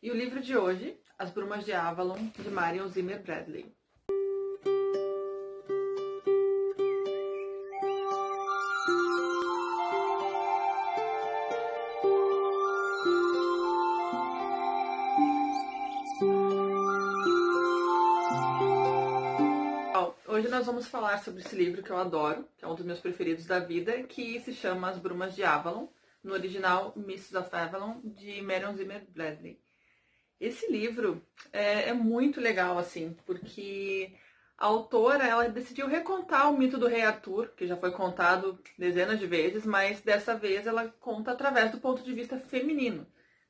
E o livro de hoje, As Brumas de Avalon, de Marion Zimmer Bradley. Hoje nós vamos falar sobre esse livro que eu adoro, que é um dos meus preferidos da vida, que se chama As Brumas de Avalon, no original Mists of Avalon, de Marion Zimmer Bradley. Esse livro é muito legal, assim, porque a autora, ela decidiu recontar o mito do Rei Arthur, que já foi contado dezenas de vezes, mas dessa vez ela conta através do ponto de vista feminino,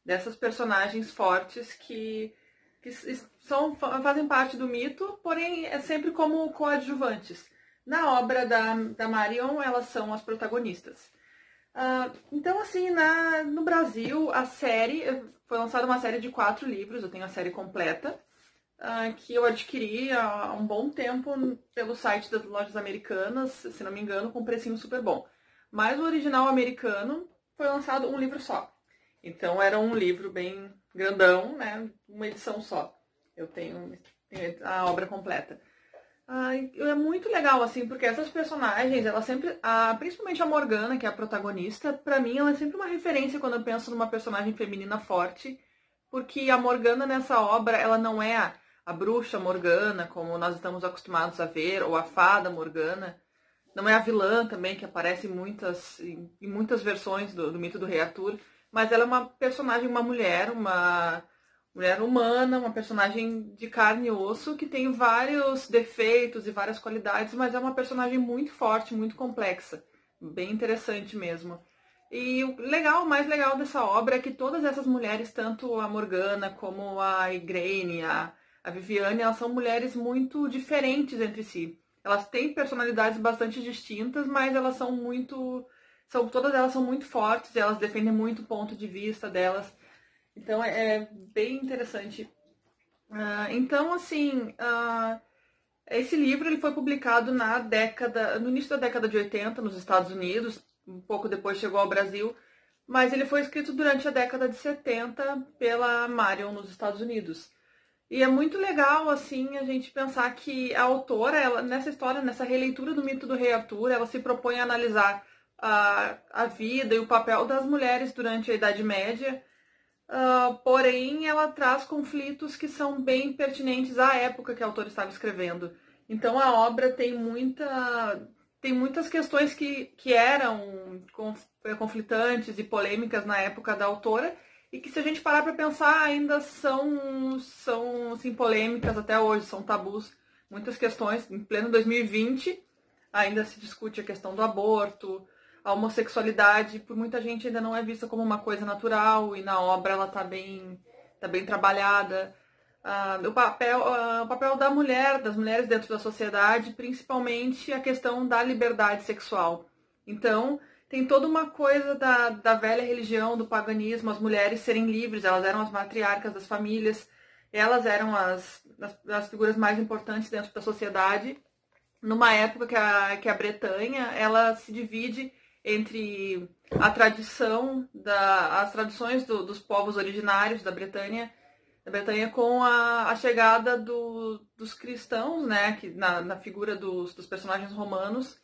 dessas personagens fortes que fazem parte do mito, porém é sempre como coadjuvantes. Na obra da Marion, elas são as protagonistas. Então, assim, no Brasil, a série, foi lançada uma série de 4 livros, eu tenho a série completa, que eu adquiri há um bom tempo pelo site das lojas americanas, se não me engano, com um precinho super bom. Mas o original americano foi lançado um livro só. Então era um livro bem grandão, né? Uma edição só. Eu tenho a obra completa. É muito legal, assim, porque essas personagens, elas sempre, principalmente a Morgana, que é a protagonista, pra mim ela é sempre uma referência quando eu penso numa personagem feminina forte, porque a Morgana nessa obra, ela não é a bruxa Morgana, como nós estamos acostumados a ver, ou a fada Morgana, não é a vilã também, que aparece em muitas versões do mito do Rei Arthur, mas ela é uma personagem, uma mulher humana, uma personagem de carne e osso, que tem vários defeitos e várias qualidades, mas é uma personagem muito forte, muito complexa, bem interessante mesmo. E o mais legal dessa obra é que todas essas mulheres, tanto a Morgana como a Igraine, a Viviane, elas são mulheres muito diferentes entre si. Elas têm personalidades bastante distintas, mas elas todas elas são muito fortes, elas defendem muito o ponto de vista delas. Então é bem interessante. Então, assim, esse livro ele foi publicado no início da década de 80 nos Estados Unidos, um pouco depois chegou ao Brasil, mas ele foi escrito durante a década de 70 pela Marion nos Estados Unidos. E é muito legal, assim, a gente pensar que a autora, ela, nessa história, nessa releitura do mito do Rei Arthur, ela se propõe a analisar a vida e o papel das mulheres durante a Idade Média, porém ela traz conflitos que são bem pertinentes à época que a autora estava escrevendo. Então a obra tem muitas questões que eram conflitantes e polêmicas na época da autora, e que se a gente parar para pensar ainda são assim, polêmicas até hoje, são tabus. Muitas questões, em pleno 2020, ainda se discute a questão do aborto, a homossexualidade, por muita gente ainda não é vista como uma coisa natural, e na obra ela tá bem trabalhada. O papel da mulher, das mulheres dentro da sociedade, principalmente a questão da liberdade sexual. Então, tem toda uma coisa da velha religião, do paganismo, as mulheres serem livres, elas eram as matriarcas das famílias, elas eram as figuras mais importantes dentro da sociedade, numa época que a Bretanha, ela se divide entre as tradições dos povos originários da Bretanha com a chegada dos cristãos, né, que na figura dos personagens romanos.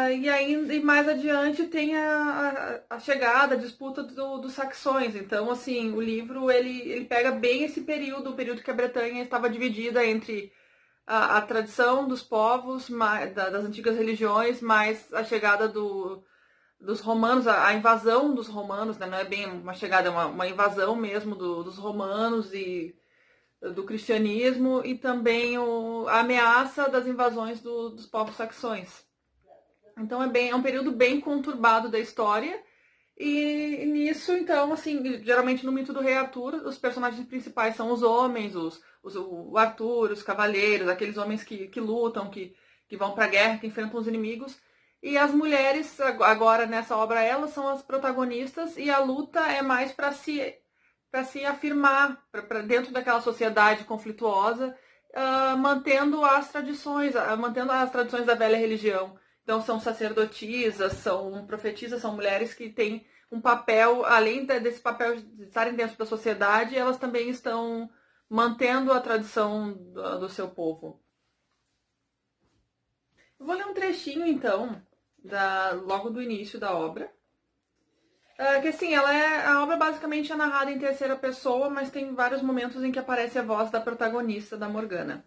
E mais adiante tem a chegada, a disputa dos saxões. Então, assim, o livro ele pega bem esse período, o período que a Bretanha estava dividida entre a tradição dos povos, das antigas religiões, mais a chegada dos romanos, a invasão dos romanos, né? Não é bem uma chegada, é uma invasão mesmo dos romanos e do cristianismo, e também a ameaça das invasões dos povos saxões. Então é um período bem conturbado da história, e nisso, então, assim, geralmente no mito do Rei Arthur, os personagens principais são os homens, o Arthur, os cavaleiros, aqueles homens que lutam, que vão pra guerra, que enfrentam os inimigos. E as mulheres, agora nessa obra, elas são as protagonistas, e a luta é mais para se afirmar dentro daquela sociedade conflituosa, mantendo as tradições da velha religião. Então são sacerdotisas, são profetisas, são mulheres que têm um papel, além desse papel de estarem dentro da sociedade, elas também estão mantendo a tradição do seu povo. Eu vou ler um trechinho, então, logo do início da obra. Que assim, a obra basicamente é narrada em terceira pessoa, mas tem vários momentos em que aparece a voz da protagonista, da Morgana.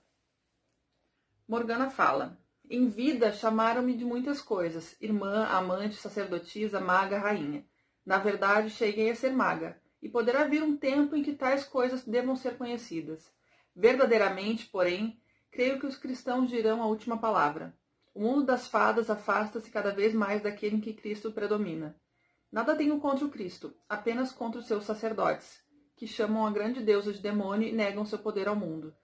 Morgana fala: em vida chamaram-me de muitas coisas, irmã, amante, sacerdotisa, maga, rainha. Na verdade, cheguei a ser maga, e poderá vir um tempo em que tais coisas devam ser conhecidas. Verdadeiramente, porém, creio que os cristãos dirão a última palavra. O mundo das fadas afasta-se cada vez mais daquele em que Cristo predomina. Nada tenho contra o Cristo, apenas contra os seus sacerdotes, que chamam a grande deusa de demônio e negam seu poder ao mundo.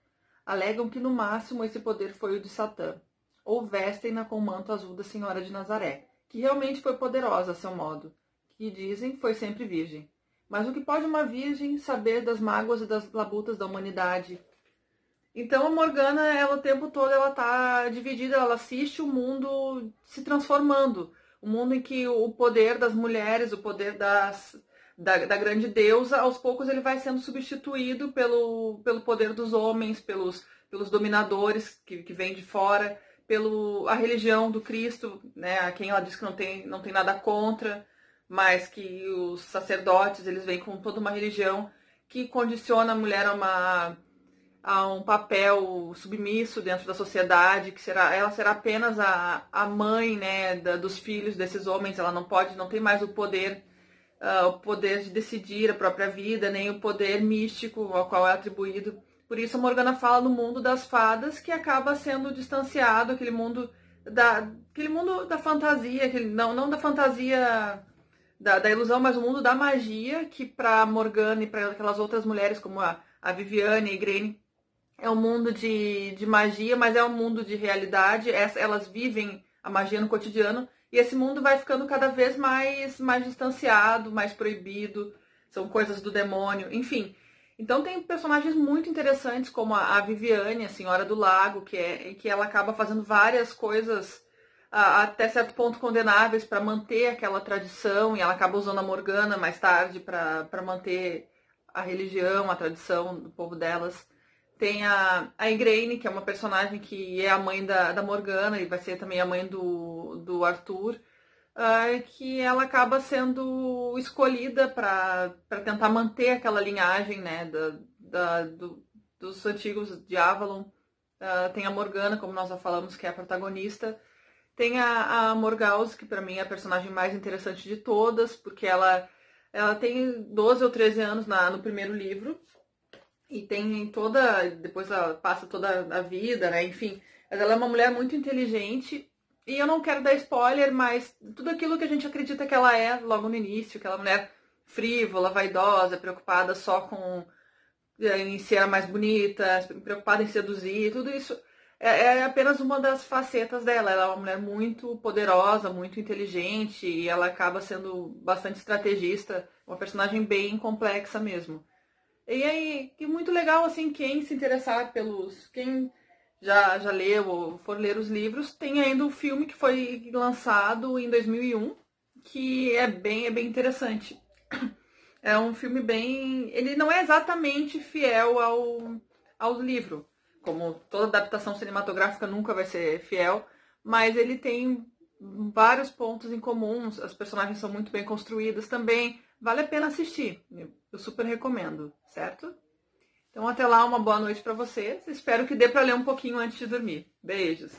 Alegam que no máximo esse poder foi o de Satã, ou vestem-na com o manto azul da Senhora de Nazaré, que realmente foi poderosa a seu modo, que dizem foi sempre virgem. Mas o que pode uma virgem saber das mágoas e das labutas da humanidade? Então a Morgana, ela o tempo todo ela tá dividida, ela assiste o mundo se transformando. O mundo em que o poder das mulheres, o poder da grande deusa, aos poucos ele vai sendo substituído pelo poder dos homens, pelos dominadores que vêm de fora, a religião do Cristo, né, a quem ela diz que não tem nada contra, mas que os sacerdotes eles vêm com toda uma religião que condiciona a mulher a um papel submisso dentro da sociedade, que ela será apenas a mãe, né, dos filhos desses homens. Ela não tem mais o poder de decidir a própria vida, nem o poder místico ao qual é atribuído. Por isso a Morgana fala no mundo das fadas, que acaba sendo distanciado, aquele mundo da fantasia, não da fantasia da ilusão, mas o mundo da magia, que para Morgana e para aquelas outras mulheres como a Viviane e a Igraine, é um mundo de magia, mas é um mundo de realidade. Elas vivem a magia no cotidiano. E esse mundo vai ficando cada vez mais distanciado, mais proibido. São coisas do demônio, enfim. Então tem personagens muito interessantes, como a Viviane, a Senhora do Lago, que ela acaba fazendo várias coisas até certo ponto condenáveis para manter aquela tradição. E ela acaba usando a Morgana mais tarde para manter a religião, a tradição do povo delas. Tem a Igraine, que é uma personagem que é a mãe da Morgana e vai ser também a mãe do Arthur, que ela acaba sendo escolhida para tentar manter aquela linhagem, né, dos antigos de Avalon. Tem a Morgana, como nós já falamos, que é a protagonista. Tem a Morgause, que para mim é a personagem mais interessante de todas, porque ela tem 12 ou 13 anos no primeiro livro. E tem depois ela passa toda a vida, né? Enfim, mas ela é uma mulher muito inteligente. E eu não quero dar spoiler, mas tudo aquilo que a gente acredita que ela é logo no início, aquela mulher frívola, vaidosa, preocupada só em ser a mais bonita, preocupada em seduzir, tudo isso é apenas uma das facetas dela. Ela é uma mulher muito poderosa, muito inteligente, e ela acaba sendo bastante estrategista, uma personagem bem complexa mesmo. E aí, que muito legal, assim, quem se interessar quem já leu ou for ler os livros, tem ainda o filme que foi lançado em 2001, que é bem interessante. É um filme ele não é exatamente fiel ao livro, como toda adaptação cinematográfica nunca vai ser fiel, mas ele tem vários pontos em comum, as personagens são muito bem construídas também, vale a pena assistir. Eu super recomendo, certo? Então até lá, uma boa noite para vocês. Espero que dê para ler um pouquinho antes de dormir. Beijos!